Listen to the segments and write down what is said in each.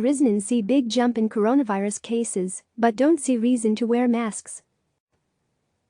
Arizonans see big jump in coronavirus cases, but don't see reason to wear masks.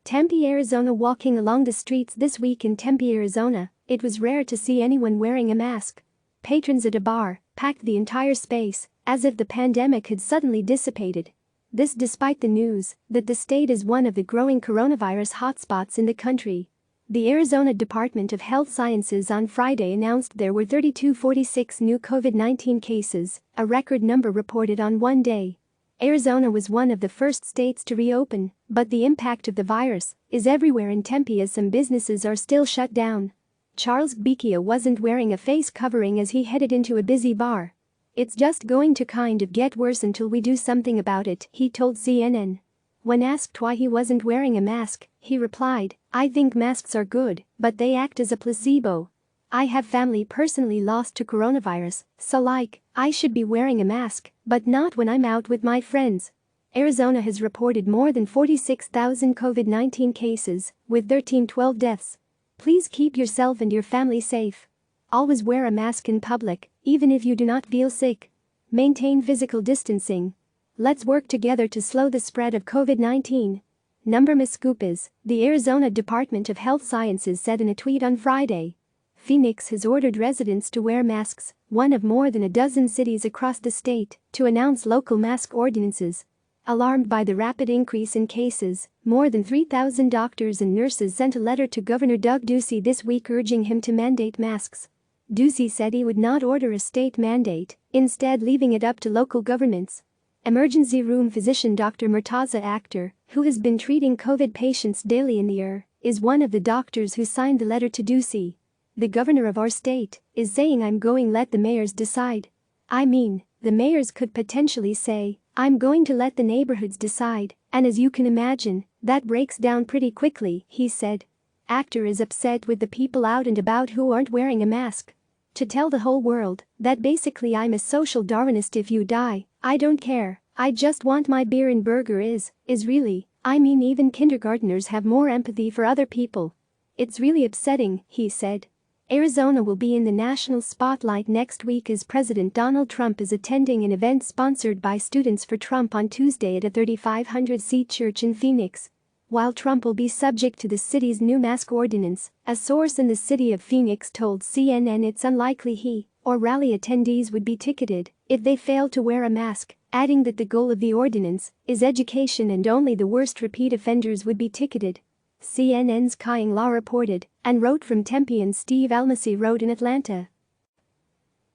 Tempe, Arizona. Walking along the streets this week in Tempe, Arizona, it was rare to see anyone wearing a mask. Patrons at a bar packed the entire space, as if the pandemic had suddenly dissipated. This despite the news that the state is one of the growing coronavirus hotspots in the country. The Arizona Department of Health Sciences on Friday announced there were 3,246 new COVID-19 cases, a record number reported on one day. Arizona was one of the first states to reopen, but the impact of the virus is everywhere in Tempe as some businesses are still shut down. Charles Gbekia wasn't wearing a face covering as he headed into a busy bar. "It's just going to kind of get worse until we do something about it," he told CNN. When asked why he wasn't wearing a mask, he replied, "I think masks are good, but they act as a placebo. I have family personally lost to coronavirus, so I should be wearing a mask, but not when I'm out with my friends." Arizona has reported more than 46,000 COVID-19 cases, with 1312 deaths. Please keep yourself and your family safe. Always wear a mask in public, even if you do not feel sick. Maintain physical distancing. Let's work together to slow the spread of COVID-19. Scoopers, the Arizona Department of Health Sciences said in a tweet on Friday. Phoenix has ordered residents to wear masks, one of more than a dozen cities across the state to announce local mask ordinances. Alarmed by the rapid increase in cases, more than 3,000 doctors and nurses sent a letter to Governor Doug Ducey this week urging him to mandate masks. Ducey said he would not order a state mandate, instead leaving it up to local governments. Emergency room physician Dr. Murtaza Akhtar, who has been treating COVID patients daily in the ER, is one of the doctors who signed the letter to Ducey. "The governor of our state is saying I'm going let the mayors decide. I mean, the mayors could potentially say, I'm going to let the neighborhoods decide, and as you can imagine, that breaks down pretty quickly," he said. Akhtar is upset with the people out and about who aren't wearing a mask. "To tell the whole world that basically I'm a social Darwinist if you die, I don't care, I just want my beer and burger is really, I mean even kindergartners have more empathy for other people. It's really upsetting," he said. Arizona will be in the national spotlight next week as President Donald Trump is attending an event sponsored by Students for Trump on Tuesday at a 3,500-seat church in Phoenix. While Trump will be subject to the city's new mask ordinance, a source in the city of Phoenix told CNN it's unlikely he or rally attendees would be ticketed if they fail to wear a mask, adding that the goal of the ordinance is education and only the worst repeat offenders would be ticketed. CNN's Kying Law reported and wrote from Tempe and Steve Almasi wrote in Atlanta.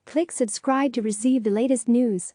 Click subscribe to receive the latest news.